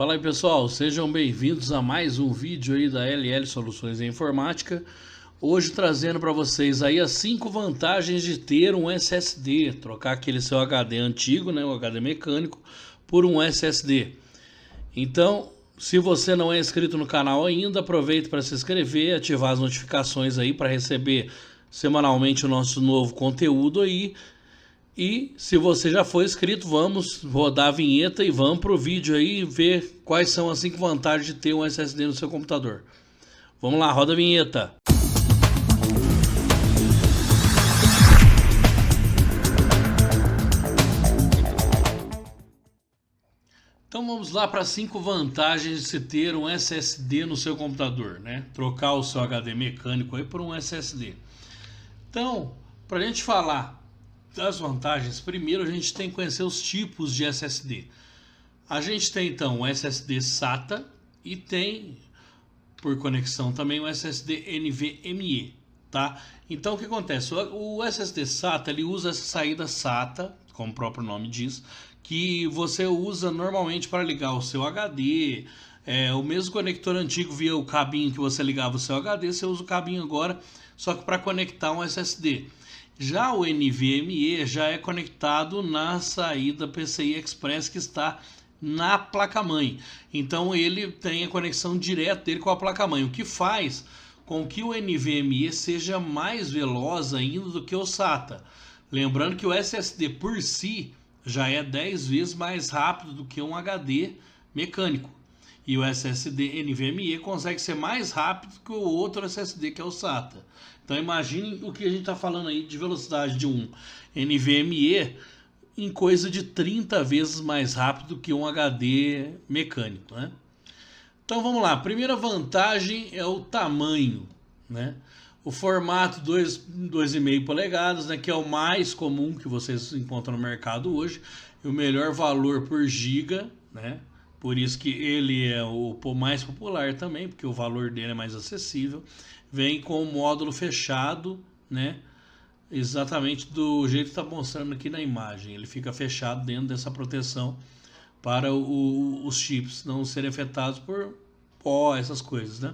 Fala aí pessoal, sejam bem-vindos a mais um vídeo aí da LL Soluções em Informática. Hoje trazendo para vocês aí as 5 vantagens de ter um SSD, trocar aquele seu HD antigo, né, o HD mecânico, por um SSD. Então, se você não é inscrito no canal ainda, aproveite para se inscrever, ativar as notificações aí para receber semanalmente o nosso novo conteúdo aí. E se você já foi inscrito, vamos rodar a vinheta e vamos pro vídeo aí ver quais são as 5 vantagens de ter um SSD no seu computador. Vamos lá, roda a vinheta. Então vamos lá para 5 vantagens de se ter um SSD no seu computador, né? Trocar o seu HD mecânico aí por um SSD. Então, para a gente falar das vantagens, primeiro a gente tem que conhecer os tipos de SSD. A gente tem então o SSD SATA e tem por conexão também o SSD NVMe, tá? Então o que acontece? O SSD SATA ele usa essa saída SATA, como o próprio nome diz, que você usa normalmente para ligar o seu HD. O mesmo conector antigo via o cabinho que você ligava o seu HD, você usa o cabinho agora, só que para conectar um SSD. Já o NVMe já é conectado na saída PCI Express que está na placa-mãe. Então ele tem a conexão direta dele com a placa-mãe, o que faz com que o NVMe seja mais veloz ainda do que o SATA. Lembrando que o SSD por si já é 10 vezes mais rápido do que um HD mecânico. E o SSD NVMe consegue ser mais rápido que o outro SSD que é o SATA. Então imagine o que a gente está falando aí de velocidade de um NVMe em coisa de 30 vezes mais rápido que um HD mecânico, né? Então vamos lá, a primeira vantagem é o tamanho, né? O formato 2,5 polegadas, né, que é o mais comum que vocês encontram no mercado hoje, e o melhor valor por giga, né? Por isso que ele é o mais popular também, porque o valor dele é mais acessível. Vem com o módulo fechado, né? Exatamente do jeito que está mostrando aqui na imagem. Ele fica fechado dentro dessa proteção para os chips não serem afetados por pó, essas coisas, né?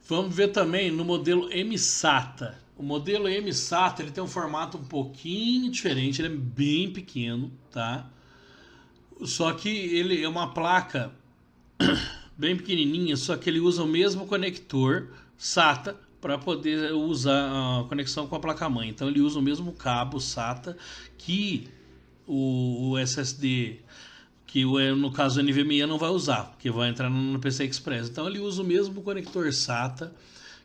Vamos ver também no modelo MSATA. O modelo MSATA ele tem um formato um pouquinho diferente, ele é bem pequeno, tá? Só que ele é uma placa bem pequenininha, só que ele usa o mesmo conector SATA para poder usar a conexão com a placa-mãe. Então ele usa o mesmo cabo SATA que o SSD, que no caso o NVMe não vai usar, porque vai entrar no PCI Express. Então ele usa o mesmo conector SATA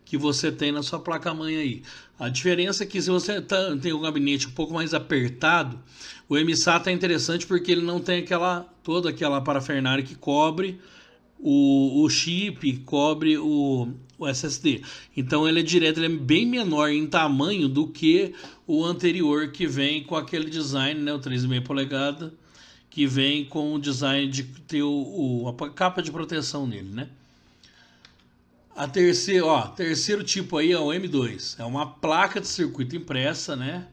que você tem na sua placa-mãe aí. A diferença é que se você tem um gabinete um pouco mais apertado, o MSATA é interessante porque ele não tem toda aquela parafernália que cobre o chip, cobre o SSD. Então ele é direto, ele é bem menor em tamanho do que o anterior, que vem com aquele design, né, o 3,5 polegada, que vem com o design de ter a capa de proteção nele, né? Terceiro tipo aí é o M2. É uma placa de circuito impressa, né?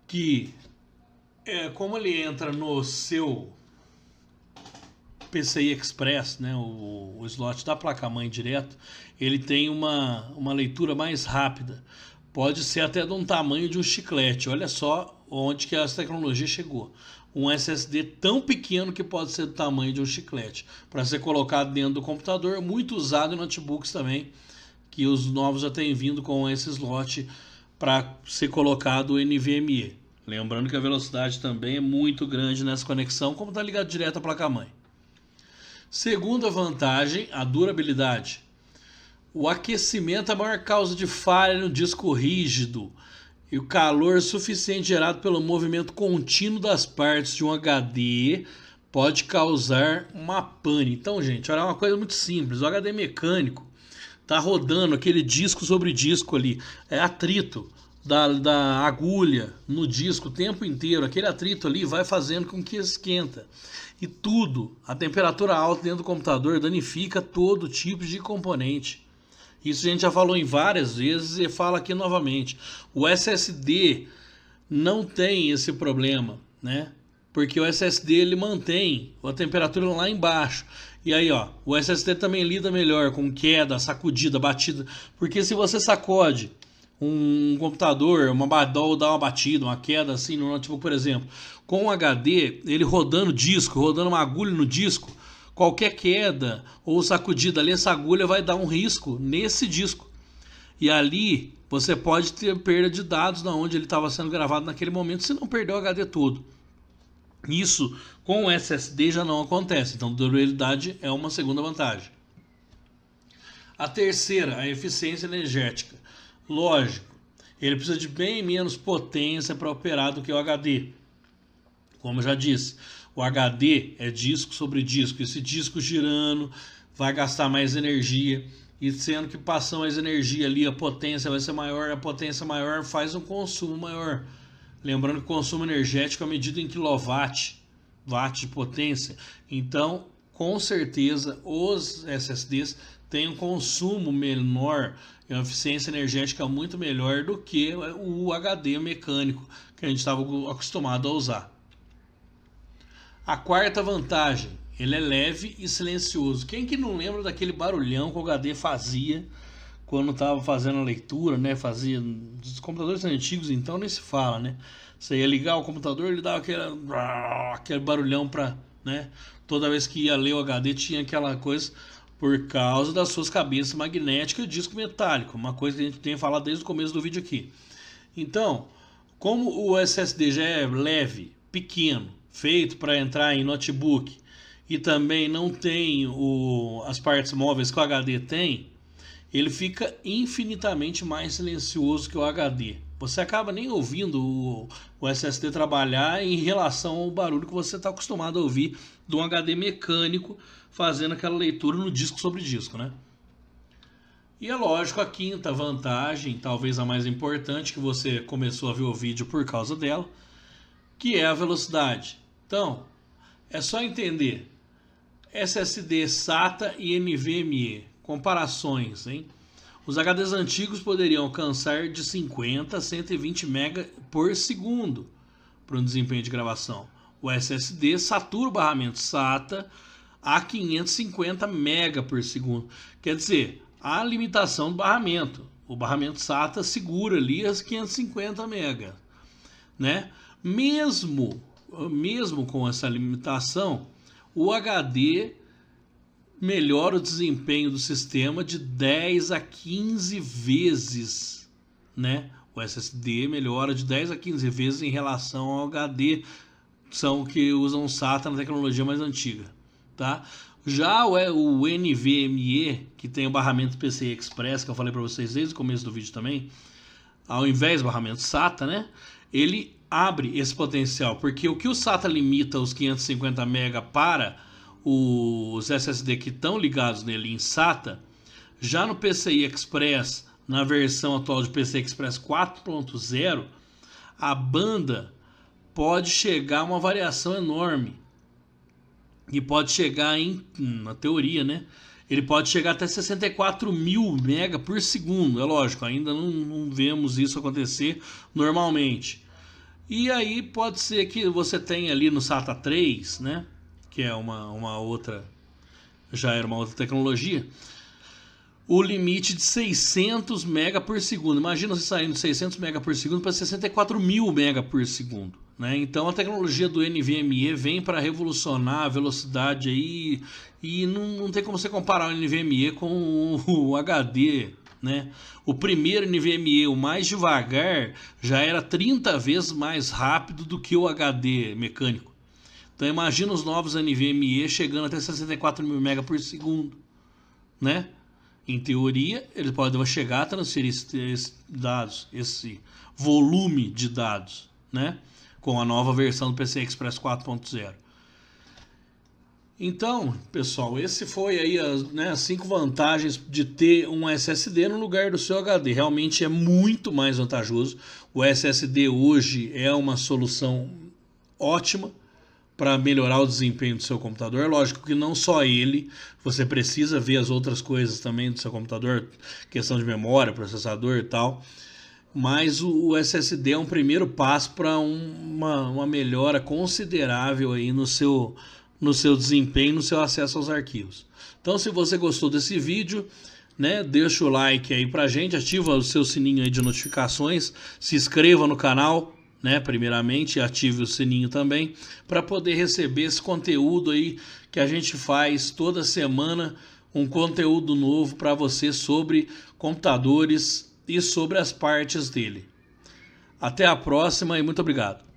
Que como ele entra no seu PCI Express, né? O slot da placa-mãe direto, ele tem uma leitura mais rápida. Pode ser até de um tamanho de um chiclete. Olha só onde que essa tecnologia chegou. Um SSD tão pequeno que pode ser do tamanho de um chiclete, para ser colocado dentro do computador, muito usado em notebooks também, que os novos já têm vindo com esse slot para ser colocado o NVMe. Lembrando que a velocidade também é muito grande nessa conexão, como está ligado direto à placa-mãe. Segunda vantagem, a durabilidade. O aquecimento é a maior causa de falha no disco rígido, e o calor suficiente gerado pelo movimento contínuo das partes de um HD pode causar uma pane. Então, gente, olha, é uma coisa muito simples. O HD mecânico está rodando aquele disco sobre disco ali. É atrito da agulha no disco o tempo inteiro. Aquele atrito ali vai fazendo com que esquenta. E tudo, a temperatura alta dentro do computador danifica todo tipo de componente. Isso a gente já falou em várias vezes e fala aqui novamente. O SSD não tem esse problema, né? porque o SSD ele mantém a temperatura lá embaixo. E aí, ó, o SSD também lida melhor com queda, sacudida, batida, porque se você sacode um computador, dá uma batida, uma queda assim no notebook, por exemplo, com um HD, ele rodando disco, rodando uma agulha no disco, qualquer queda ou sacudida ali, essa agulha vai dar um risco nesse disco. E ali você pode ter perda de dados da onde ele estava sendo gravado naquele momento, se não perder o HD todo. Isso com o SSD já não acontece, então durabilidade é uma segunda vantagem. A terceira, a eficiência energética. Lógico, ele precisa de bem menos potência para operar do que o HD. Como eu já disse, o HD é disco sobre disco. Esse disco girando vai gastar mais energia. E sendo que passa mais energia ali, a potência vai ser maior. A potência maior faz um consumo maior. Lembrando que o consumo energético é medido em quilowatt, watt de potência. Então, com certeza, os SSDs têm um consumo menor e uma eficiência energética muito melhor do que o HD mecânico que a gente estava acostumado a usar. A quarta vantagem, ele é leve e silencioso. Quem que não lembra daquele barulhão que o HD fazia quando estava fazendo a leitura, né? Fazia dos computadores antigos, então nem se fala, né? Você ia ligar o computador, ele dava aquele barulhão para, né? Toda vez que ia ler o HD tinha aquela coisa por causa das suas cabeças magnéticas e disco metálico, uma coisa que a gente tem falado desde o começo do vídeo aqui. Então, como o SSD já é leve, pequeno, feito para entrar em notebook e também não tem as partes móveis que o HD tem, ele fica infinitamente mais silencioso que o HD. Você acaba nem ouvindo o SSD trabalhar em relação ao barulho que você está acostumado a ouvir de um HD mecânico fazendo aquela leitura no disco sobre disco, né? E é lógico, a quinta vantagem, talvez a mais importante, que você começou a ver o vídeo por causa dela, que é a velocidade. Então, é só entender SSD SATA e NVMe. Comparações, hein? Os HDs antigos poderiam alcançar de 50 a 120 MB por segundo para um desempenho de gravação. O SSD satura o barramento SATA a 550 MB por segundo. Quer dizer, há limitação do barramento. O barramento SATA segura ali as 550 MB, né? Mesmo com essa limitação, o HD melhora o desempenho do sistema de 10 a 15 vezes, né? O SSD melhora de 10 a 15 vezes em relação ao HD, são que usam SATA na tecnologia mais antiga, tá? Já o NVMe, que tem o barramento PCI Express, que eu falei para vocês desde o começo do vídeo também, ao invés do barramento SATA, né? Ele abre esse potencial, porque o que o SATA limita os 550 MB para os SSD que estão ligados nele em SATA, já no PCI Express, na versão atual de PCI Express 4.0, a banda pode chegar a uma variação enorme. E pode chegar na teoria, né? Ele pode chegar até 64.000 MB por segundo. É lógico, ainda não vemos isso acontecer normalmente. E aí pode ser que você tenha ali no SATA 3, né? Que é uma outra, já era uma outra tecnologia, o limite de 600 MB por segundo. Imagina você saindo de 600 MB por segundo para 64.000 MB por segundo, né? Então a tecnologia do NVMe vem para revolucionar a velocidade aí, e não tem como você comparar o NVMe com o HD, né? O primeiro NVMe, o mais devagar, já era 30 vezes mais rápido do que o HD mecânico. Então imagina os novos NVMe chegando até 64.000 MB por segundo, né? Em teoria, ele pode chegar a transferir esses dados, esse volume de dados, né? Com a nova versão do PCI Express 4.0. Então, pessoal, esse foi aí as 5 vantagens de ter um SSD no lugar do seu HD. Realmente é muito mais vantajoso. O SSD hoje é uma solução ótima para melhorar o desempenho do seu computador. Lógico que não só ele, você precisa ver as outras coisas também do seu computador, questão de memória, processador e tal. mas o SSD é um primeiro passo para uma melhora considerável aí no seu desempenho, no seu acesso aos arquivos. Então, se você gostou desse vídeo, né, deixa o like aí pra gente, ativa o seu sininho aí de notificações, se inscreva no canal, né, primeiramente, e ative o sininho também, para poder receber esse conteúdo aí que a gente faz toda semana, um conteúdo novo para você sobre computadores e sobre as partes dele. Até a próxima e muito obrigado.